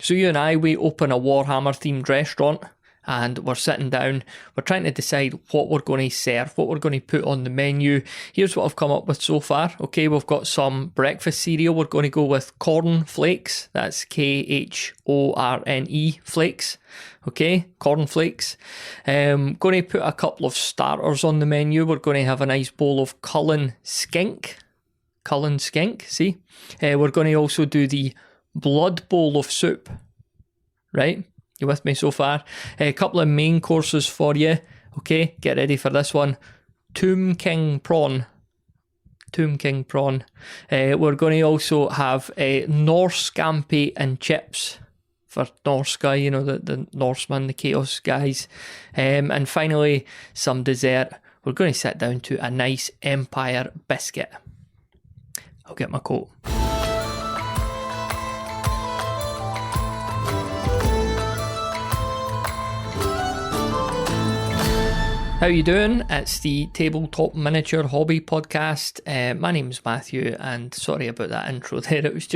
So you and I, we open a Warhammer-themed restaurant, and we're sitting down, we're trying to decide what we're going to serve, what we're going to put on the menu. Here's what I've come up with so far. Okay, we've got some breakfast cereal. We're going to go with corn flakes. That's Khorne flakes. Okay, corn flakes. Going to put a couple of starters on the menu. We're going to have a nice bowl of Cullen skink, see? We're going to also do the blood bowl of soup, right? You with me so far? A couple of main courses for you. Okay, get ready for this one. Tomb King prawn. We're going to also have Norse scampi and chips for Norse guy, you know, the Norseman, the Chaos guys. And finally, some dessert. We're going to sit down to a nice Empire biscuit. I'll get my coat. How you doing? It's the Tabletop Miniature Hobby Podcast. My name's Matthew, and sorry about that intro there. It was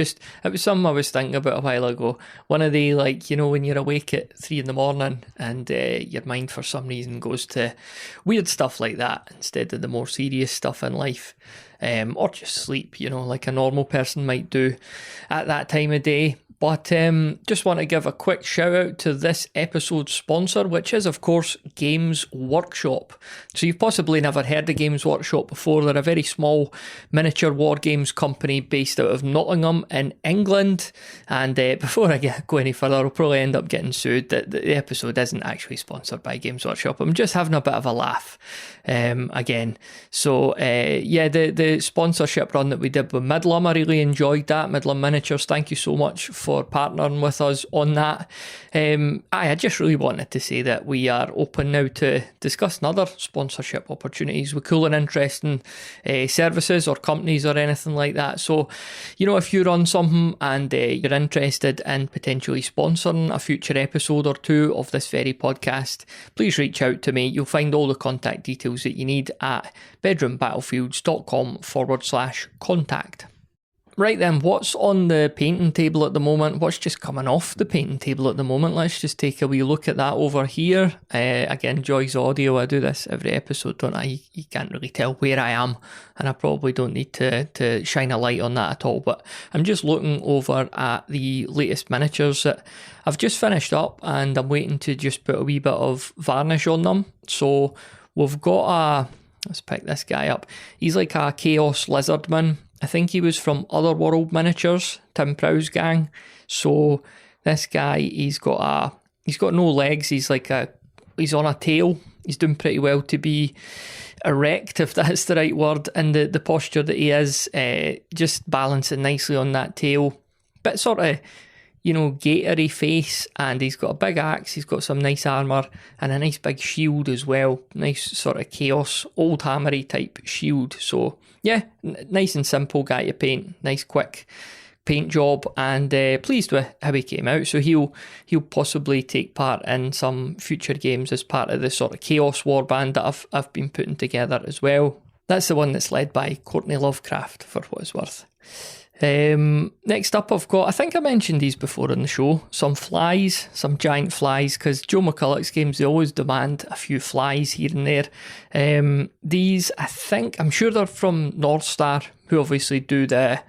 something I was thinking about a while ago. One of the, like, you know, when you're awake at 3 a.m. and your mind for some reason goes to weird stuff like that instead of the more serious stuff in life. Or just sleep, you know, like a normal person might do at that time of day. But just want to give a quick shout out to this episode's sponsor, which is, of course, Games Workshop. So you've possibly never heard of Games Workshop before. They're a very small miniature war games company based out of Nottingham in England. And before I go any further, I'll probably end up getting sued. The episode isn't actually sponsored by Games Workshop. I'm just having a bit of a laugh again. So the sponsorship run that we did with Midlam, I really enjoyed that. Midlam Miniatures, thank you so much for partnering with us on that. I just really wanted to say that we are open now to discussing other sponsorship opportunities with cool and interesting services or companies or anything like that. So, you know, if you run something and you're interested in potentially sponsoring a future episode or two of this very podcast, please reach out to me. You'll find all the contact details that you need at bedroombattlefields.com/contact. Right then, what's on the painting table at the moment? What's just coming off the painting table at the moment? Let's just take a wee look at that over here. Again, Joy's audio. I do this every episode, don't I? You can't really tell where I am, and I probably don't need to shine a light on that at all. But I'm just looking over at the latest miniatures that I've just finished up, and I'm waiting to just put a wee bit of varnish on them. So we've got let's pick this guy up. He's like a Chaos Lizardman. I think he was from Otherworld Miniatures, Tim Prowse gang. So this guy, he's got no legs. He's on a tail. He's doing pretty well to be erect, if that's the right word, and the posture that he is, just balancing nicely on that tail. Bit sort of, you know, gatory face, and he's got a big axe. He's got some nice armour and a nice big shield as well. Nice sort of Chaos old hammery type shield. So yeah, nice and simple guy to paint. Nice quick paint job, and pleased with how he came out. So he'll possibly take part in some future games as part of the sort of Chaos warband that I've been putting together as well. That's the one that's led by Courtney Lovecraft, for what it's worth. Next up, I've got, I think I mentioned these before on the show, some flies, some giant flies, because Joe McCulloch's games, they always demand a few flies here and there. These, I'm sure they're from North Star, who obviously do the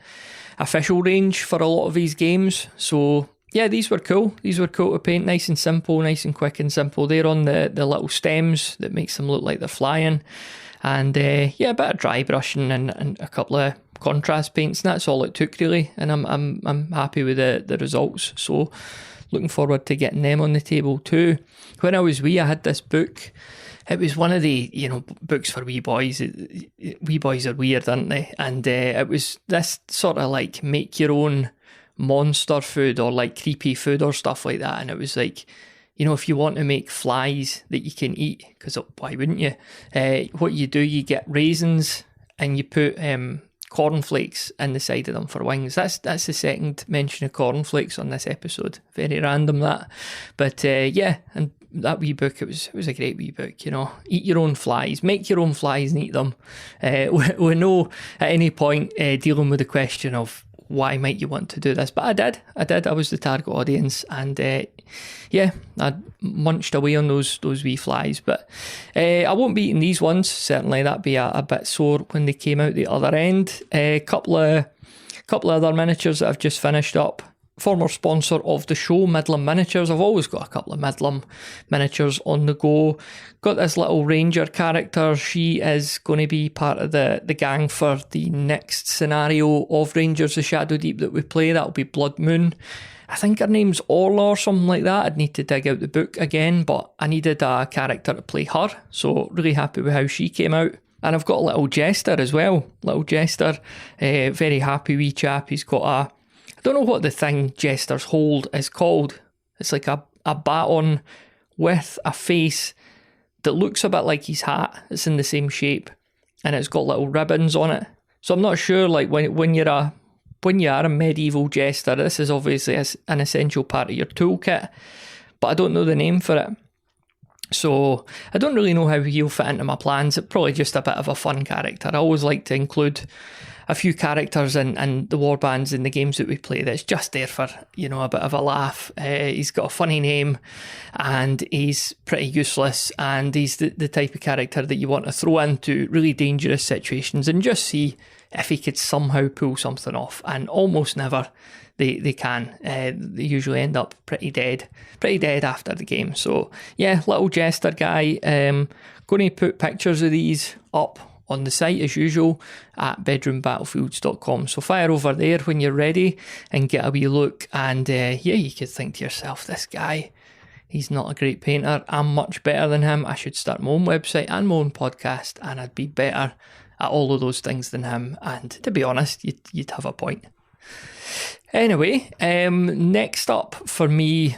official range for a lot of these games. So yeah, these were cool. These were cool to paint, nice and simple, nice and quick and simple. They're on the little stems that makes them look like they're flying. And a bit of dry brushing and a couple of contrast paints, and that's all it took really. And I'm happy with the results. So looking forward to getting them on the table too. When I was wee, I had this book. It was one of the, you know, books for wee boys. Wee boys are weird, aren't they? And it was this sort of like make your own monster food or like creepy food or stuff like that. And it was like, you know, if you want to make flies that you can eat, because why wouldn't you? What you do, you get raisins and you put cornflakes in the side of them for wings. That's the second mention of cornflakes on this episode. Very random that. But and that wee book, it was a great wee book, you know. Eat your own flies, make your own flies and eat them. We know at any point dealing with the question of why might you want to do this? But I did. I was the target audience, and yeah, I munched away on those wee flies. But I won't be eating these ones. Certainly, that'd be a bit sore when they came out the other end. A couple of other miniatures that I've just finished up. Former sponsor of the show, Midland Miniatures. I've always got a couple of Midland miniatures on the go. Got this little ranger character. She is going to be part of the gang for the next scenario of Rangers of Shadow Deep that we play. That'll be Blood Moon. I think her name's Orla or something like that. I'd need to dig out the book again, but I needed a character to play her. So really happy with how she came out. And I've got a little Jester as well. Little Jester. Very happy wee chap. He's got I don't know what the thing Jesters hold is called. It's like a baton with a face that looks a bit like his hat. It's in the same shape, and it's got little ribbons on it. So I'm not sure, like when you are a medieval jester, this is obviously an essential part of your toolkit, but I don't know the name for it. So I don't really know how he'll fit into my plans. It's probably just a bit of a fun character. I always like to include a few characters in the warbands in the games that we play that's just there for, you know, a bit of a laugh. He's got a funny name and he's pretty useless, and he's the type of character that you want to throw into really dangerous situations and just see if he could somehow pull something off. And almost never they can. They usually end up pretty dead after the game. So yeah, little jester guy. Going to put pictures of these up on the site as usual at bedroombattlefields.com. So fire over there when you're ready and get a wee look. And yeah, you could think to yourself, this guy, he's not a great painter. I'm much better than him. I should start my own website and my own podcast, and I'd be better at all of those things than him. And to be honest, you'd have a point. Anyway, next up for me,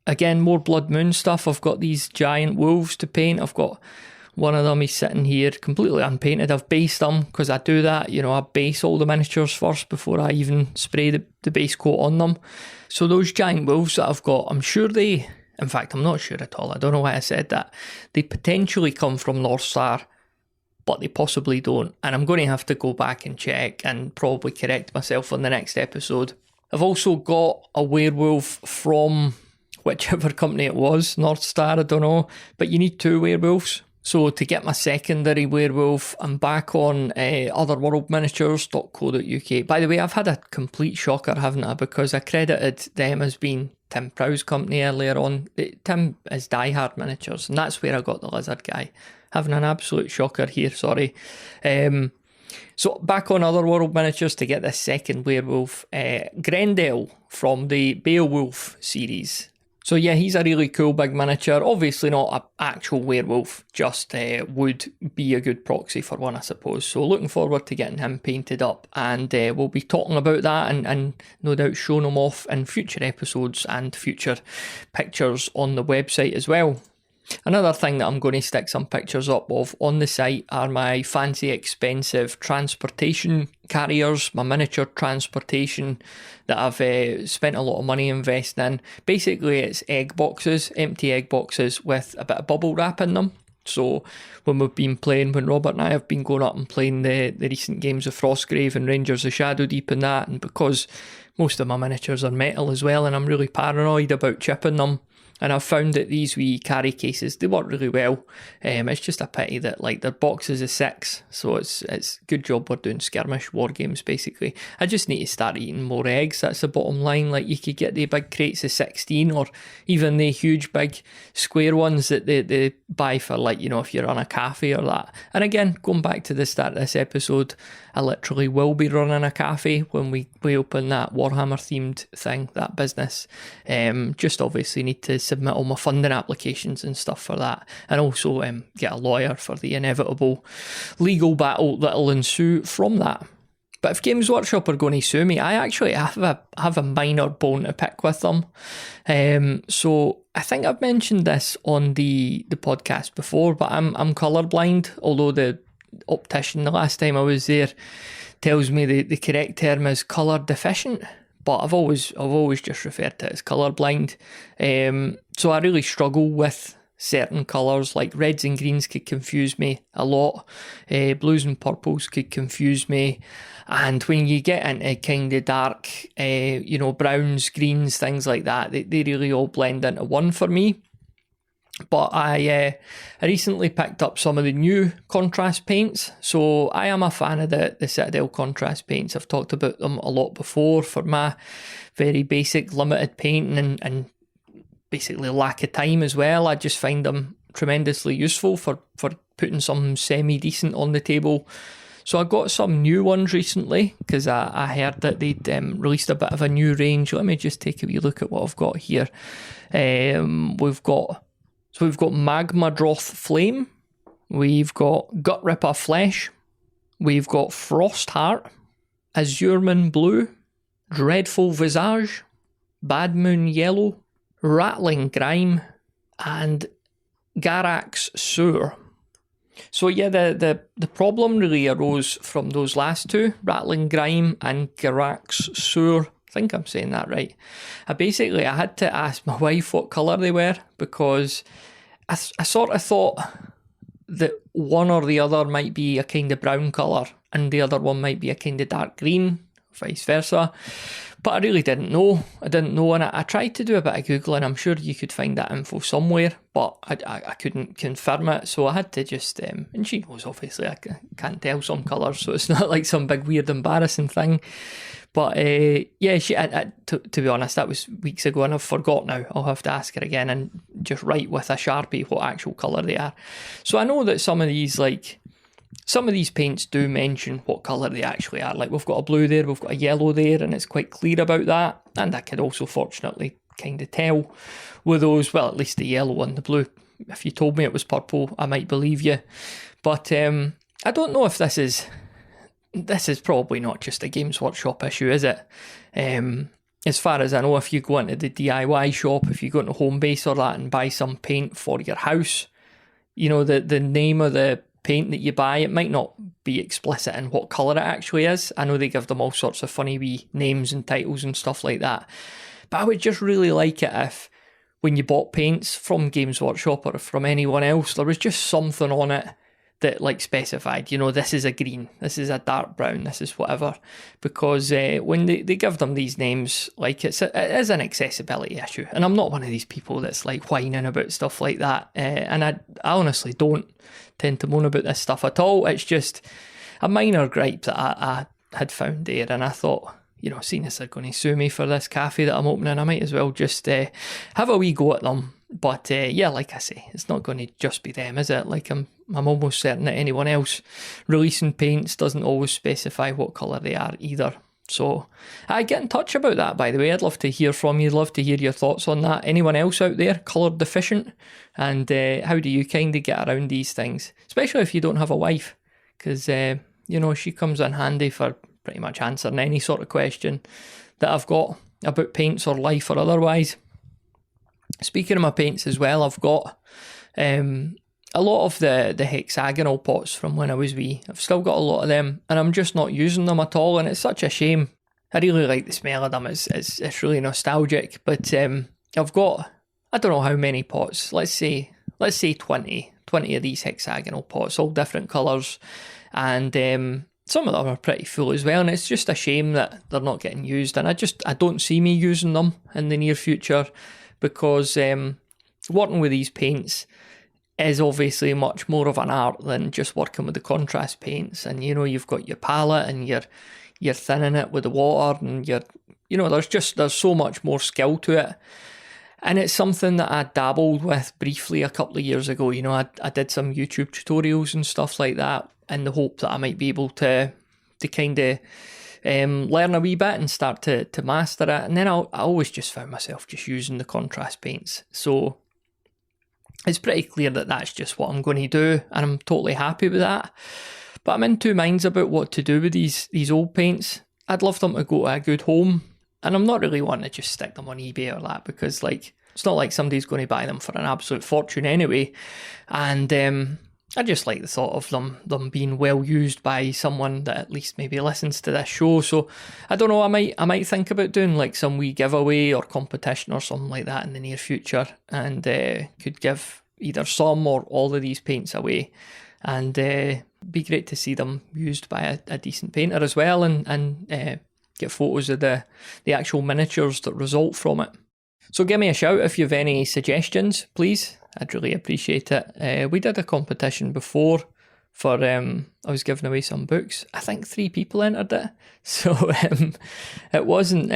again, more Blood Moon stuff. I've got these giant wolves to paint. I've got one of them, he's sitting here completely unpainted. I've based them because I do that. You know, I base all the miniatures first before I even spray the base coat on them. So those giant wolves that I've got, I'm not sure at all. I don't know why I said that. They potentially come from North Star, but they possibly don't. And I'm going to have to go back and check and probably correct myself on the next episode. I've also got a werewolf from whichever company it was, North Star, I don't know. But you need 2 werewolves. So to get my secondary werewolf, I'm back on otherworldminiatures.co.uk. By the way, I've had a complete shocker, haven't I? Because I credited them as being Tim Prow's company earlier on. Tim is Die Hard Miniatures, and that's where I got the lizard guy. Having an absolute shocker here, sorry. So back on Otherworld Miniatures to get this second werewolf, Grendel from the Beowulf series. So yeah, he's a really cool big miniature. Obviously not an actual werewolf, just would be a good proxy for one, I suppose. So looking forward to getting him painted up, and we'll be talking about that and no doubt showing him off in future episodes and future pictures on the website as well. Another thing that I'm going to stick some pictures up of on the site are my fancy expensive transportation carriers, my miniature transportation that I've spent a lot of money investing in. Basically it's egg boxes, empty egg boxes with a bit of bubble wrap in them. So when Robert and I have been going up and playing the recent games of Frostgrave and Rangers of Shadow Deep and that, and because most of my miniatures are metal as well and I'm really paranoid about chipping them, and I've found that these wee carry cases, they work really well. It's just a pity that like their boxes is 6, so it's good job we're doing skirmish war games basically. I just need to start eating more eggs, that's the bottom line. Like you could get the big crates of 16 or even the huge big square ones that they buy for, like, you know, if you're on a cafe or that. And again, going back to the start of this episode, I literally will be running a cafe when we open that Warhammer-themed thing, that business. Just obviously need to submit all my funding applications and stuff for that, and also get a lawyer for the inevitable legal battle that'll ensue from that. But if Games Workshop are going to sue me, I actually have a minor bone to pick with them. So I think I've mentioned this on the podcast before, but I'm colourblind, although the optician the last time I was there tells me the correct term is colour deficient, but I've always just referred to it as colourblind. So I really struggle with certain colours, like reds and greens could confuse me a lot. Blues and purples could confuse me. And when you get into kind of dark, browns, greens, things like that, they really all blend into one for me. But I recently picked up some of the new contrast paints. So I am a fan of the Citadel contrast paints. I've talked about them a lot before for my very basic limited painting and basically lack of time as well. I just find them tremendously useful for putting something semi-decent on the table. So I got some new ones recently because I heard that they'd released a bit of a new range. Let me just take a wee look at what I've got here. We've got Magma Droth Flame, we've got Gut Ripper Flesh, we've got Frost Heart, Azurman Blue, Dreadful Visage, Bad Moon Yellow, Rattling Grime, and Garax Sewer. So yeah, the problem really arose from those last two, Rattling Grime and Garax Sewer. I think I'm saying that right. I had to ask my wife what colour they were because I sort of thought that one or the other might be a kind of brown colour and the other one might be a kind of dark green, vice versa. But I really didn't know. And I tried to do a bit of Googling. I'm sure you could find that info somewhere, but I couldn't confirm it. So I had to just, and she knows obviously I can't tell some colours, so it's not like some big weird embarrassing thing. But yeah, to be honest, that was weeks ago and I've forgot now. I'll have to ask her again and just write with a Sharpie what actual colour they are. So I know that some of these paints do mention what colour they actually are. Like we've got a blue there, we've got a yellow there, and it's quite clear about that. And I could also fortunately kind of tell with those, well, at least the yellow and the blue. If you told me it was purple, I might believe you. But I don't know if this is probably not just a Games Workshop issue, is it? As far as I know, if you go into the DIY shop, if you go into Homebase or that and buy some paint for your house, the name of the paint that you buy, it might not be explicit in what colour it actually is. I know they give them all sorts of funny wee names and titles and stuff like that. But I would just really like it if when you bought paints from Games Workshop or from anyone else, there was just something on it that like specified, this is a green, this is a dark brown, this is whatever. Because when they give them these names, like it is an accessibility issue. And I'm not one of these people that's like whining about stuff like that. And I honestly don't tend to moan about this stuff at all. It's just a minor gripe that I had found there. And I thought, seeing as they're going to sue me for this cafe that I'm opening, I might as well just have a wee go at them. But yeah, like I say, it's not going to just be them, is it? Like I'm almost certain that anyone else releasing paints doesn't always specify what colour they are either. So I get in touch about that, by the way. I'd love to hear from you. I'd love to hear your thoughts on that. Anyone else out there colour deficient? And how do you kind of get around these things? Especially if you don't have a wife. Because, she comes in handy for pretty much answering any sort of question that I've got about paints or life or otherwise. Speaking of my paints as well, I've got a lot of the hexagonal pots from when I was wee. I've still got a lot of them and I'm just not using them at all, and it's such a shame. I really like the smell of them, it's really nostalgic, but I've got, I don't know how many pots, let's say 20 of these hexagonal pots, all different colours, and some of them are pretty full as well, and it's just a shame that they're not getting used, and I don't see me using them in the near future, because working with these paints is obviously much more of an art than just working with the contrast paints. And you've got your palette and you're thinning it with the water, and there's so much more skill to it. And it's something that I dabbled with briefly a couple of years ago. I did some YouTube tutorials and stuff like that in the hope that I might be able to kind of learn a wee bit and start to master it. And then I always just found myself just using the contrast paints. So it's pretty clear that that's just what I'm going to do, and I'm totally happy with that. But I'm in two minds about what to do with these old paints. I'd love them to go to a good home, and I'm not really wanting to just stick them on eBay or that, because it's not like somebody's going to buy them for an absolute fortune anyway. And I just like the thought of them being well used by someone that at least maybe listens to this show. So I don't know, I might think about doing like some wee giveaway or competition or something like that in the near future, and could give either some or all of these paints away, and be great to see them used by a decent painter as well, and get photos of the actual miniatures that result from it. So give me a shout if you have any suggestions, please. I'd really appreciate it. We did a competition before for, I was giving away some books. I think 3 people entered it. So it wasn't,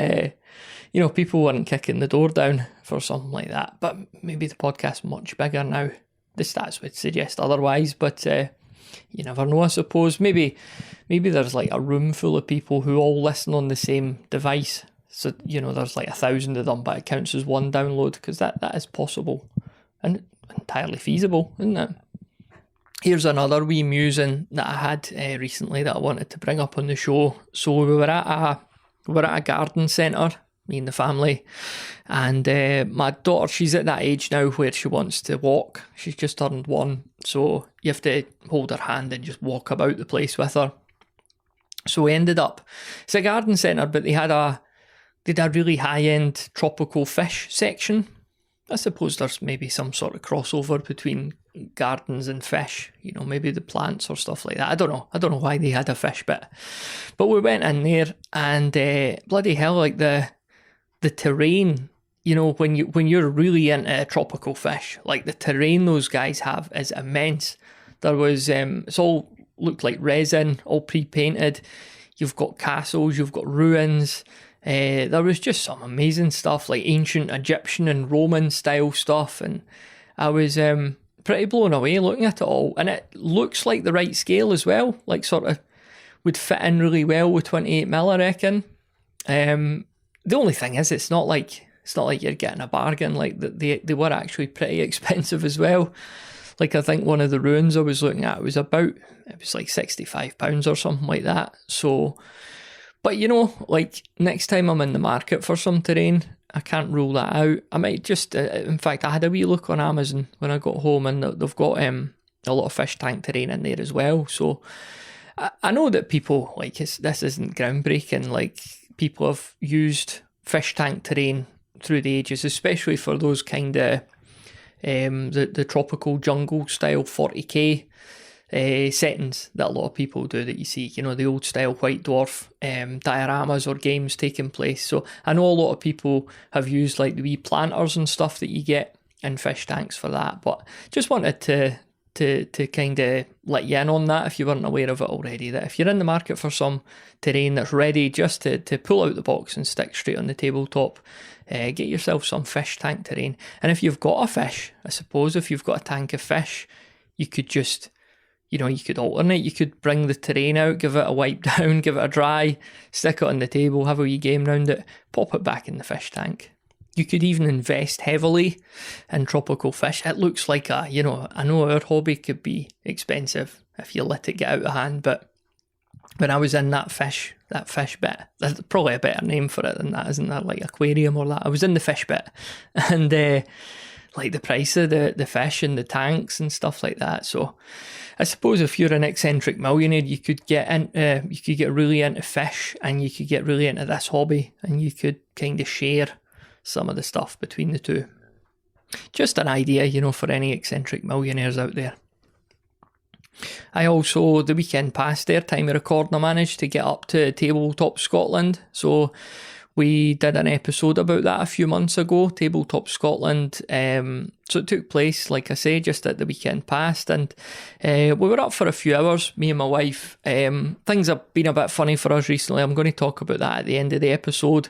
people weren't kicking the door down for something like that. But maybe the podcast's much bigger now. The stats would suggest otherwise, but you never know, I suppose. Maybe there's like a room full of people who all listen on the same device. So, there's like 1,000 of them, but it counts as one download, because that is possible and entirely feasible, isn't it? Here's another wee musing that I had recently that I wanted to bring up on the show. So we were at a garden centre, me and the family, and my daughter, she's at that age now where she wants to walk. She's just turned 1, so you have to hold her hand and just walk about the place with her. So we ended up, it's a garden centre, but they had a really high-end tropical fish section. I suppose there's maybe some sort of crossover between gardens and fish, maybe the plants or stuff like that. I don't know why they had a fish bit. But we went in there, and bloody hell, like the terrain, when you're really into tropical fish, like the terrain those guys have is immense. There was, it's all looked like resin, all pre-painted. You've got castles, you've got ruins. There was just some amazing stuff, like ancient Egyptian and Roman style stuff, and I was pretty blown away looking at it all. And it looks like the right scale as well, like sort of would fit in really well with 28mm, I reckon. The only thing is, it's not like you're getting a bargain. Like they were actually pretty expensive as well. Like I think one of the ruins I was looking at, it was like £65 or something like that. So. But like next time I'm in the market for some terrain, I can't rule that out. I might just, in fact, I had a wee look on Amazon when I got home, and they've got a lot of fish tank terrain in there as well. So I know that people, like, this isn't groundbreaking. Like, people have used fish tank terrain through the ages, especially for those kind of, the tropical jungle style 40k settings that a lot of people do, that you see, the old style White Dwarf dioramas or games taking place. So I know a lot of people have used like the wee planters and stuff that you get in fish tanks for that, but just wanted to kind of let you in on that if you weren't aware of it already, that if you're in the market for some terrain that's ready just to pull out the box and stick straight on the tabletop, get yourself some fish tank terrain. And if you've got a fish, I suppose if you've got a tank of fish, you could just, you could alternate. You could bring the terrain out, give it a wipe down, give it a dry, stick it on the table, have a wee game round it, pop it back in the fish tank. You could even invest heavily in tropical fish. It looks like I know our hobby could be expensive if you let it get out of hand, but when I was in that fish bit, there's probably a better name for it than that, isn't there? Like aquarium or that. I was in the fish bit, and like the price of the fish and the tanks and stuff like that. So I suppose if you're an eccentric millionaire, you could get really into fish, and you could get really into this hobby, and you could kind of share some of the stuff between the two. Just an idea, for any eccentric millionaires out there. I also, the weekend past there, time of recording, I managed to get up to Tabletop Scotland. So we did an episode about that a few months ago, Tabletop Scotland. So it took place, like I say, just at the weekend past, and we were up for a few hours, me and my wife. Things have been a bit funny for us recently. I'm going to talk about that at the end of the episode,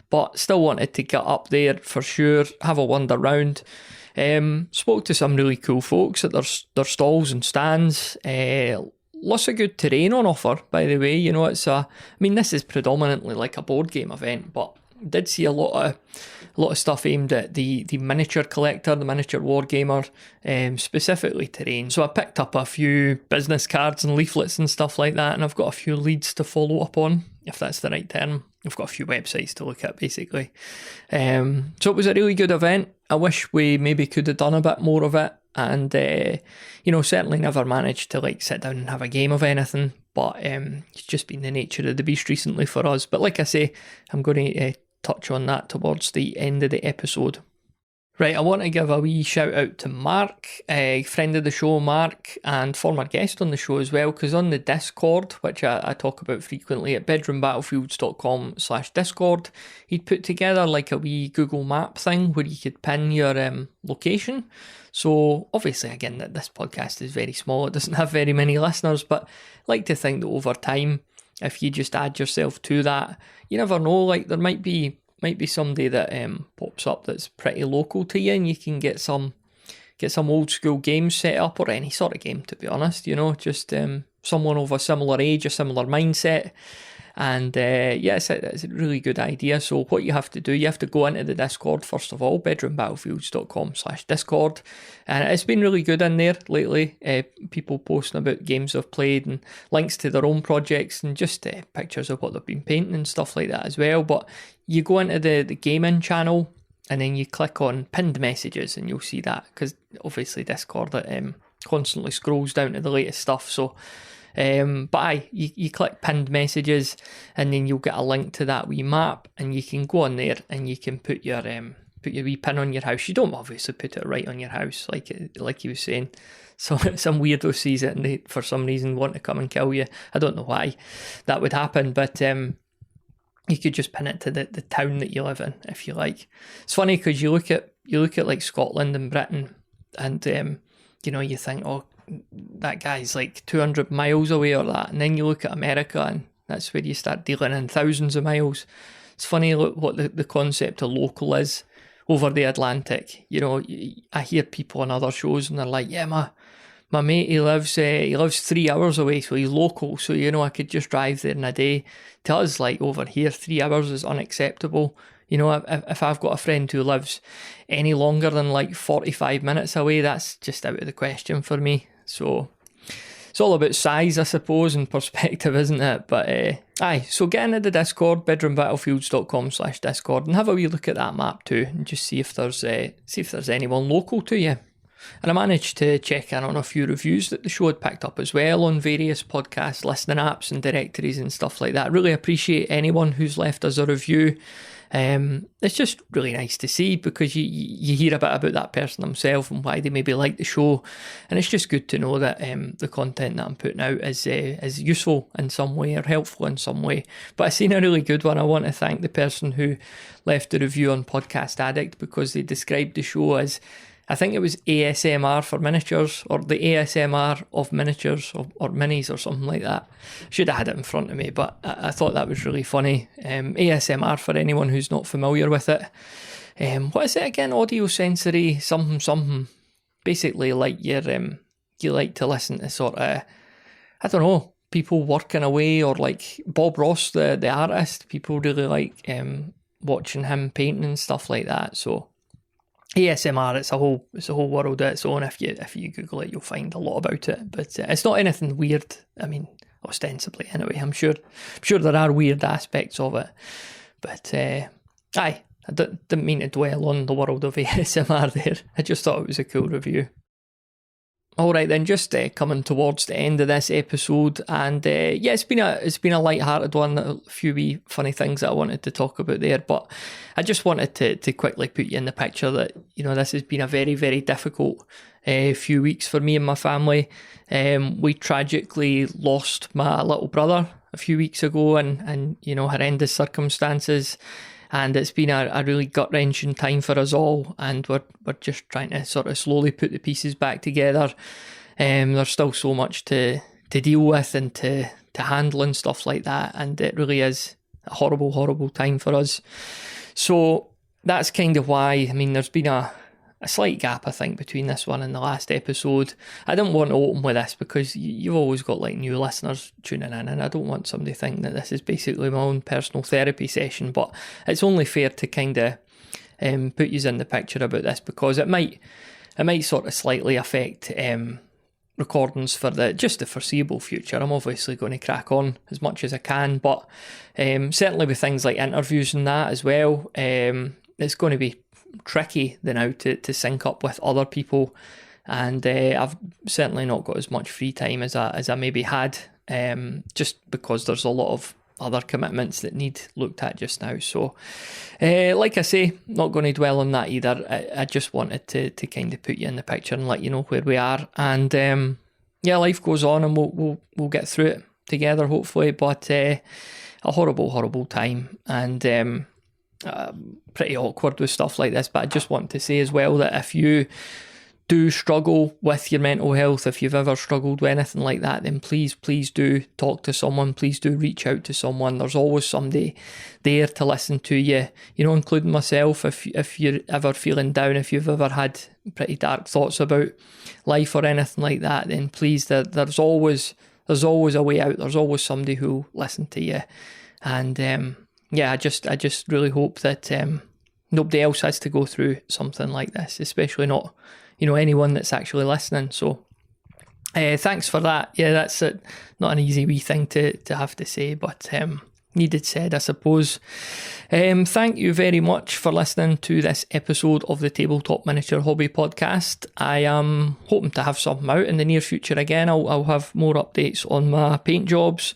but still wanted to get up there for sure, have a wander round. Spoke to some really cool folks at their stalls and stands. Lots of good terrain on offer, by the way. This is predominantly like a board game event, but did see a lot of stuff aimed at the miniature collector, the miniature wargamer, specifically terrain. So I picked up a few business cards and leaflets and stuff like that, and I've got a few leads to follow up on, if that's the right term. I've got a few websites to look at, basically. So it was a really good event. I wish we maybe could have done a bit more of it, and certainly never managed to sit down and have a game of anything, but it's just been the nature of the beast recently for us. But like I say, I'm going to touch on that towards the end of the episode. Right, I want to give a wee shout out to Mark, a friend of the show, Mark, and former guest on the show as well, because on the Discord, which I talk about frequently at bedroombattlefields.com/Discord, he'd put together like a wee Google Map thing where you could pin your location. So obviously, again, that this podcast is very small, it doesn't have very many listeners, but I like to think that over time, if you just add yourself to that, you never know, like there might be somebody that pops up that's pretty local to you, and you can get some old school games set up, or any sort of game, to be honest, just someone of a similar age, a similar mindset. And it's a really good idea. So what you have to do, you have to go into the Discord first of all, bedroombattlefields.com/Discord, and it's been really good in there lately. People posting about games they've played and links to their own projects, and just pictures of what they've been painting and stuff like that as well. But you go into the gaming channel, and then you click on pinned messages, and you'll see that, because obviously Discord constantly scrolls down to the latest stuff. So you click pinned messages, and then you'll get a link to that wee map, and you can go on there and you can put your wee pin on your house. You don't obviously put it right on your house, like he was saying. So some weirdo sees it and they, for some reason, want to come and kill you. I don't know why that would happen, but you could just pin it to the town that you live in, if you like. It's funny because you look at like Scotland and Britain, and you think, oh, that guy's like 200 miles away or that, and then you look at America, and that's where you start dealing in thousands of miles. It's funny what the concept of local is over the Atlantic. I hear people on other shows and they're like, yeah, my mate, he lives 3 hours away, so he's local, so I could just drive there in a day. To us, like over here, 3 hours is unacceptable. If I've got a friend who lives any longer than like 45 minutes away, that's just out of the question for me. So it's all about size, I suppose, and perspective, isn't it? But so get into the Discord, bedroombattlefields.com/Discord, and have a wee look at that map too, and just see if there's anyone local to you. And I managed to check in on a few reviews that the show had picked up as well on various podcast listening apps and directories and stuff like that. I really appreciate anyone who's left us a review. It's just really nice to see, because you hear a bit about that person themselves and why they maybe like the show, and it's just good to know that the content that I'm putting out is useful in some way or helpful in some way. But I've seen a really good one. I want to thank the person who left the review on Podcast Addict, because they described the show as, I think it was ASMR for miniatures, or the ASMR of miniatures, or minis, or something like that. Should have had it in front of me, but I thought that was really funny. ASMR, for anyone who's not familiar with it. What is it again? Audio sensory something. Basically, like you like to listen to sort of, I don't know, people working away, or like Bob Ross, the artist. People really like watching him painting and stuff like that. So ASMR, it's a whole world of its own. If you Google it, you'll find a lot about it. But it's not anything weird. I mean, ostensibly anyway. I'm sure there are weird aspects of it. But I didn't mean to dwell on the world of ASMR there. I just thought it was a cool review. Alright then, just coming towards the end of this episode, and it's been a light-hearted one, a few wee funny things that I wanted to talk about there, but I just wanted to quickly put you in the picture that, this has been a very, very difficult few weeks for me and my family. We tragically lost my little brother a few weeks ago, and horrendous circumstances. And it's been a really gut-wrenching time for us all, and we're just trying to sort of slowly put the pieces back together. There's still so much to deal with and to handle and stuff like that, and it really is a horrible, horrible time for us. So that's kind of why, there's been a slight gap, I think, between this one and the last episode. I didn't want to open with this because you've always got like new listeners tuning in, and I don't want somebody to think that this is basically my own personal therapy session, but it's only fair to kind of put you in the picture about this, because it might sort of slightly affect recordings for the foreseeable future. I'm obviously going to crack on as much as I can, but certainly with things like interviews and that as well, it's going to be tricky now to sync up with other people, and I've certainly not got as much free time as I maybe had, just because there's a lot of other commitments that need looked at just now. So, like I say, not going to dwell on that either. I just wanted to kind of put you in the picture and let you know where we are. And yeah, life goes on, and we'll get through it together, hopefully. But a horrible time, and pretty awkward with stuff like this. But I just want to say as well that if you do struggle with your mental health, if you've ever struggled with anything like that, then please do talk to someone. Please do reach out to someone. There's always somebody there to listen to you, including myself. If you're ever feeling down, if you've ever had pretty dark thoughts about life or anything like that, then please, there's always a way out. There's always somebody who'll listen to you. And yeah, I just really hope that nobody else has to go through something like this, especially not anyone that's actually listening. So thanks for that. Yeah, that's not an easy wee thing to have to say, but needed said, I suppose. Thank you very much for listening to this episode of the Tabletop Miniature Hobby Podcast. I am hoping to have something out in the near future again. I'll have more updates on my paint jobs.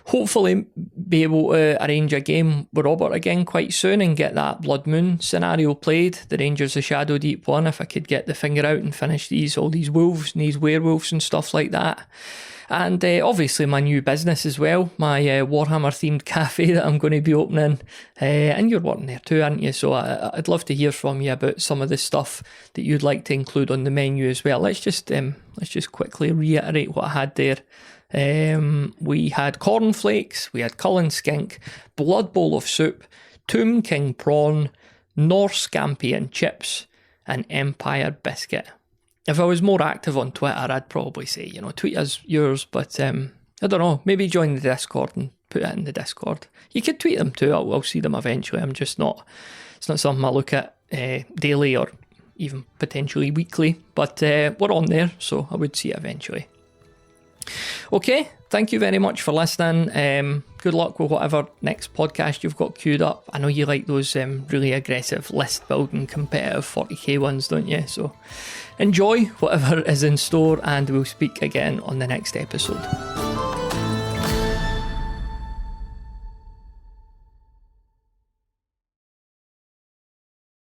Hopefully be able to arrange a game with Robert again quite soon and get that Blood Moon scenario played, the Rangers of Shadow Deep one, if I could get the finger out and finish all these wolves and these werewolves and stuff like that. And obviously my new business as well, my Warhammer-themed cafe that I'm going to be opening. And you're working there too, aren't you? So I'd love to hear from you about some of the stuff that you'd like to include on the menu as well. Let's just quickly reiterate what I had there. We had cornflakes, we had Cullen skink, Blood Bowl of soup, Tomb King prawn, Norse scampi and chips, and Empire biscuit. If I was more active on Twitter, I'd probably say, tweet us yours, but I don't know, maybe join the Discord and put it in the Discord. You could tweet them too, I'll see them eventually. It's not something I look at daily or even potentially weekly, but we're on there, so I would see it eventually. Okay, thank you very much for listening. Good luck with whatever next podcast you've got queued up. I know you like those really aggressive list building competitive 40k ones, don't you? So enjoy whatever is in store, and we'll speak again on the next episode.